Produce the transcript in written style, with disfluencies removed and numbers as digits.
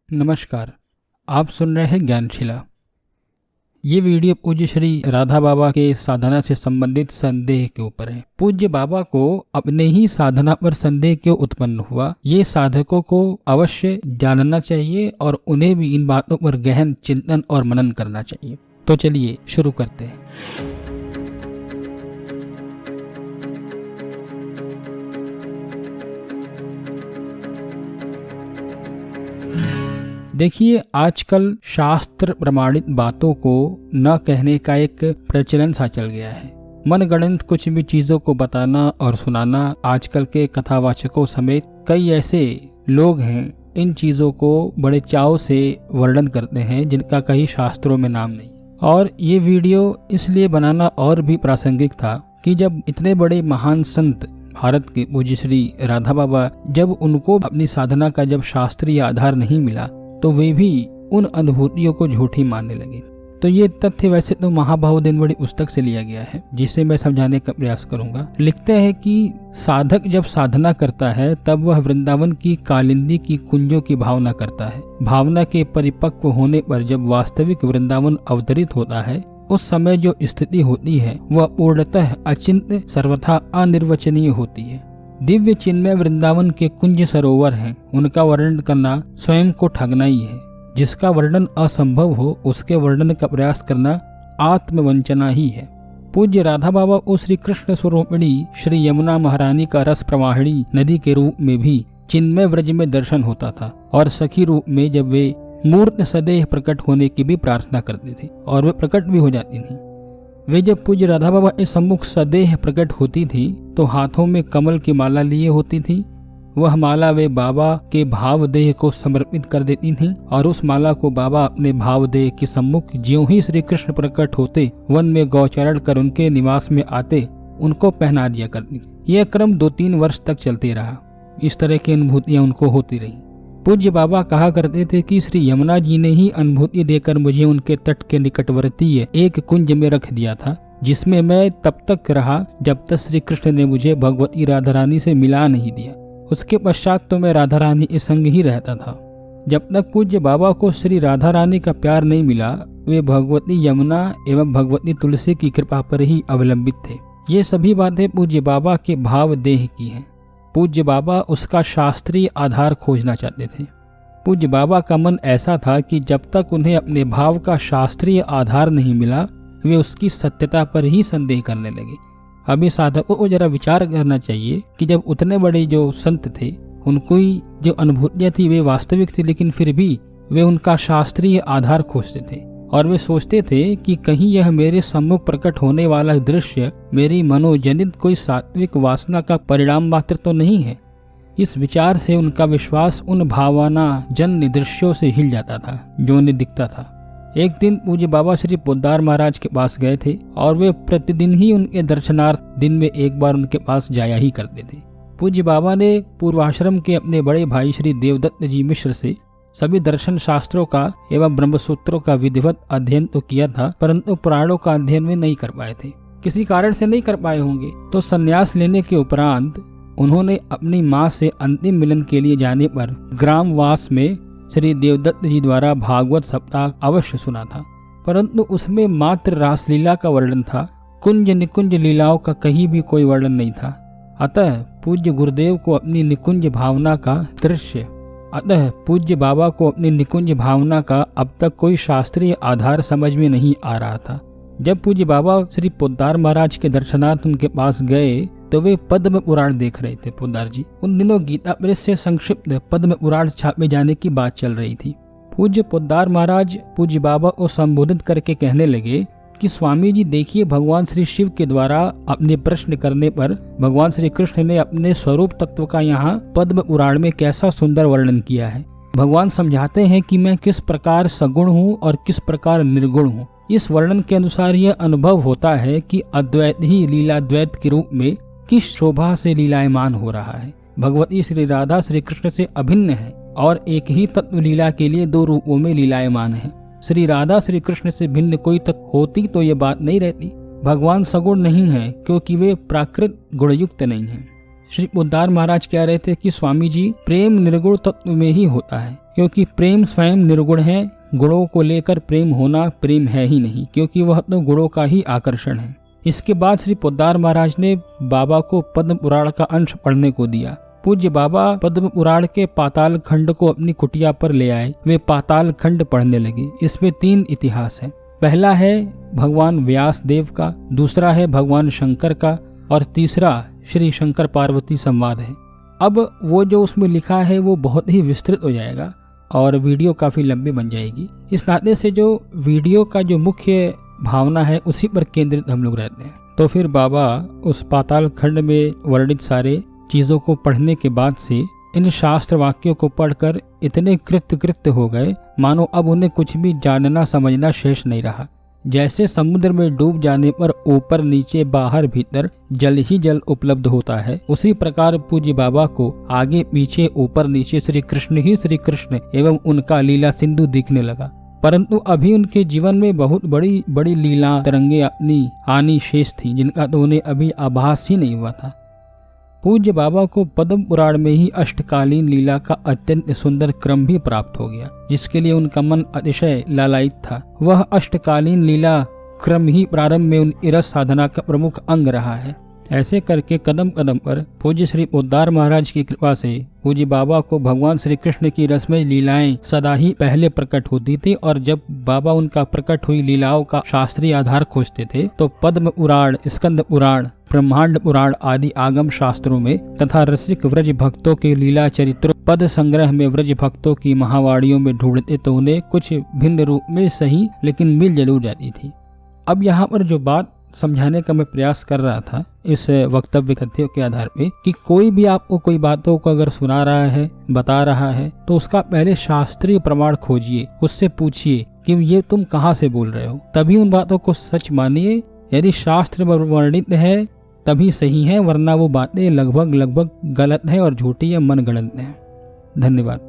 नमस्कार, आप सुन रहे हैं ज्ञानशिला। ये वीडियो पूज्य श्री राधा बाबा के साधना से संबंधित संदेह के ऊपर है। पूज्य बाबा को अपने ही साधना पर संदेह क्यों उत्पन्न हुआ, ये साधकों को अवश्य जानना चाहिए और उन्हें भी इन बातों पर गहन चिंतन और मनन करना चाहिए। तो चलिए शुरू करते हैं। देखिए, आजकल शास्त्र प्रमाणित बातों को न कहने का एक प्रचलन सा चल गया है। मनगढ़ंत कुछ भी चीजों को बताना और सुनाना आजकल के कथावाचकों समेत कई ऐसे लोग हैं, इन चीजों को बड़े चाव से वर्णन करते हैं जिनका कहीं शास्त्रों में नाम नहीं। और ये वीडियो इसलिए बनाना और भी प्रासंगिक था कि जब इतने बड़े महान संत भारत के पूज्य श्री राधा बाबा, जब उनको अपनी साधना का जब शास्त्रीय आधार नहीं मिला तो वे भी उन अनुभूतियों को झूठी मानने लगे। तो ये तथ्य वैसे तो महाभाव दिनवड़ी पुस्तक से लिया गया है, जिसे मैं समझाने का प्रयास करूंगा। लिखते हैं कि साधक जब साधना करता है तब वह वृंदावन की कालिंदी की कुंजों की भावना करता है। भावना के परिपक्व होने पर जब वास्तविक वृंदावन अवतरित होता है, उस समय जो स्थिति होती है वह पूर्णतः अचिंत्य, सर्वथा अनिर्वचनीय होती है। दिव्य चिन्मय वृंदावन के कुंज सरोवर हैं, उनका वर्णन करना स्वयं को ठगना ही है। जिसका वर्णन असंभव हो उसके वर्णन का प्रयास करना आत्मवंचना ही है। पूज्य राधा बाबा को श्री कृष्ण स्वरूपिणी श्री यमुना महारानी का रस प्रवाहिणी नदी के रूप में भी चिन्मय व्रज में दर्शन होता था, और सखी रूप में जब वे मूर्त सदेह प्रकट होने की भी प्रार्थना करते थे और वे प्रकट भी हो जाती थी। वे जब पूज्य राधा बाबा के सम्मुख सदेह प्रकट होती थी तो हाथों में कमल की माला लिए होती थी। वह माला वे बाबा के भाव देह को समर्पित कर देती थी और उस माला को बाबा अपने भाव देह के सम्मुख ज्यों ही श्री कृष्ण प्रकट होते, वन में गोचरण कर उनके निवास में आते, उनको पहना दिया करती। यह क्रम 2-3 वर्ष तक चलते रहा। इस तरह की अनुभूतियां उनको होती रही। पूज्य बाबा कहा करते थे कि श्री यमुना जी ने ही अनुभूति देकर मुझे उनके तट के निकटवर्ती एक कुंज में रख दिया था, जिसमें मैं तब तक रहा जब तक श्री कृष्ण ने मुझे भगवती राधा रानी से मिला नहीं दिया। उसके पश्चात तो मैं राधा रानी के संग ही रहता था। जब तक पूज्य बाबा को श्री राधा रानी का प्यार नहीं मिला, वे भगवती यमुना एवं भगवती तुलसी की कृपा पर ही अवलंबित थे। ये सभी बातें पूज्य बाबा के भाव देह की हैं। पूज्य बाबा उसका शास्त्रीय आधार खोजना चाहते थे। पूज्य बाबा का मन ऐसा था कि जब तक उन्हें अपने भाव का शास्त्रीय आधार नहीं मिला, वे उसकी सत्यता पर ही संदेह करने लगे। अभी साधकों को जरा विचार करना चाहिए कि जब उतने बड़े जो संत थे, उनको ही जो अनुभूतियां थी वे वास्तविक थी, लेकिन फिर भी वे उनका शास्त्रीय आधार खोजते थे और वे सोचते थे कि कहीं यह मेरे सम्मुख प्रकट होने वाला दृश्य मेरी मनोजनित कोई सात्विक वासना का परिणाम मात्र तो नहीं है। इस विचार से उनका विश्वास उन भावना जन्य दृश्यों से हिल जाता था जो उन्हें दिखता था। एक दिन पूज्य बाबा श्री पोद्दार महाराज के पास गए थे और वे प्रतिदिन ही उनके दर्शनार्थ दिन में एक बार उनके पास जाया ही करते थे। पूज्य बाबा ने पूर्वाश्रम के अपने बड़े भाई श्री देवदत्त जी मिश्र से सभी दर्शन शास्त्रों का एवं ब्रह्मसूत्रों का विधिवत अध्ययन तो किया था, परंतु पुराणों का अध्ययन वे नहीं कर पाए थे। किसी कारण से नहीं कर पाए होंगे। तो संन्यास लेने के उपरांत उन्होंने अपनी माँ से अंतिम मिलन के लिए जाने पर ग्रामवास में श्री देवदत्त जी द्वारा भागवत सप्ताह अवश्य सुना था, परंतु उसमें मात्र रासलीला का वर्णन था। कुंज निकुंज लीलाओं का कहीं भी कोई वर्णन नहीं था। अतः पूज्य गुरुदेव को अपनी निकुंज भावना का अब तक कोई शास्त्रीय आधार समझ में नहीं आ रहा था। जब पूज्य बाबा श्री पोद्दार महाराज के दर्शनार्थ उनके पास गए तो वे पद्म पुराण देख रहे थे। पोद्दार जी, उन दिनों गीता प्रेस से संक्षिप्त पद्म पुराण छापे जाने की बात चल रही थी। पूज्य पोद्दार महाराज पूज्य बाबा को संबोधित करके कहने लगे कि स्वामी जी देखिए, भगवान श्री शिव के द्वारा अपने प्रश्न करने पर भगवान श्री कृष्ण ने अपने स्वरूप तत्व का यहाँ पद्म पुराण में कैसा सुंदर वर्णन किया है। भगवान समझाते हैं कि मैं किस प्रकार सगुण हूँ और किस प्रकार निर्गुण हूँ। इस वर्णन के अनुसार यह अनुभव होता है कि अद्वैत ही लीला द्वैत के रूप में किस शोभा से लीलायमान हो रहा है। भगवती श्री राधा श्री कृष्ण से अभिन्न है और एक ही तत्व लीला के लिए 2 रूपों में लीलायमान है। श्री राधा श्री कृष्ण से भिन्न कोई तत्व होती तो ये बात नहीं रहती। भगवान सगुण नहीं है क्योंकि वे प्राकृत गुणयुक्त नहीं हैं। श्री पोद्दार महाराज कह रहे थे कि स्वामी जी, प्रेम निर्गुण तत्व में ही होता है, क्योंकि प्रेम स्वयं निर्गुण है। गुणों को लेकर प्रेम होना प्रेम है ही नहीं, क्योंकि वह तो गुणों का ही आकर्षण है। इसके बाद श्री पोद्दार महाराज ने बाबा को पद्म पुराण का अंश पढ़ने को दिया। पूज्य बाबा पद्म पुराण के पाताल खंड को अपनी कुटिया पर ले आए। वे पाताल खंड पढ़ने लगे। इसमें 3 इतिहास है। पहला है भगवान व्यास देव का, दूसरा है भगवान शंकर का, और तीसरा श्री शंकर पार्वती संवाद है। अब वो जो उसमें लिखा है वो बहुत ही विस्तृत हो जाएगा और वीडियो काफी लंबी बन जाएगी। इस नाते से जो वीडियो का जो मुख्य भावना है उसी पर केंद्रित हम लोग रहते हैं। तो फिर बाबा उस पाताल खंड में वर्णित सारे चीजों को पढ़ने के बाद से इन शास्त्र वाक्यों को पढ़कर इतने कृत्य हो गए मानो अब उन्हें कुछ भी जानना समझना शेष नहीं रहा। जैसे समुद्र में डूब जाने पर ऊपर नीचे बाहर भीतर जल ही जल उपलब्ध होता है, उसी प्रकार पूज्य बाबा को आगे पीछे ऊपर नीचे श्री कृष्ण ही श्री कृष्ण एवं उनका लीला सिंधु दिखने लगा। परंतु अभी उनके जीवन में बहुत बड़ी बड़ी लीला तरंगे अपनी आनी शेष थी, जिनका तो उन्हें अभी आभास ही नहीं हुआ था। पूज्य बाबा को पद्म पुराण में ही अष्टकालीन लीला का अत्यंत सुंदर क्रम भी प्राप्त हो गया, जिसके लिए उनका मन अतिशय लालायित था। वह अष्टकालीन लीला क्रम ही प्रारंभ में उनकी रस साधना का प्रमुख अंग रहा है। ऐसे करके कदम कदम पर पूज्य श्री पोद्दार महाराज की कृपा से पूज्य बाबा को भगवान श्री कृष्ण की रसमय लीलाएं सदा ही पहले प्रकट होती थी, और जब बाबा उनका प्रकट हुई लीलाओं का शास्त्रीय आधार खोजते थे तो पद्म पुराण, स्कंद पुराण, ब्रह्मांड पुराण आदि आगम शास्त्रों में तथा रसिक व्रज भक्तों के लीला चरित्रों पद संग्रह में व्रज भक्तों की महावाणियों में ढूंढते तो उन्हें कुछ भिन्न रूप में सही लेकिन मिल जरूर जाती थी। अब यहाँ पर जो बात समझाने का मैं प्रयास कर रहा था इस वक्तव्य कथ्यों के आधार पे कि कोई भी आपको कोई बातों को अगर सुना रहा है, बता रहा है, तो उसका पहले शास्त्रीय प्रमाण खोजिए, उससे पूछिए कि ये तुम कहाँ से बोल रहे हो, तभी उन बातों को सच मानिए। यदि शास्त्र में वर्णित है तभी सही है, वरना वो बातें लगभग गलत है और झूठी या मनगढ़ंत है। धन्यवाद।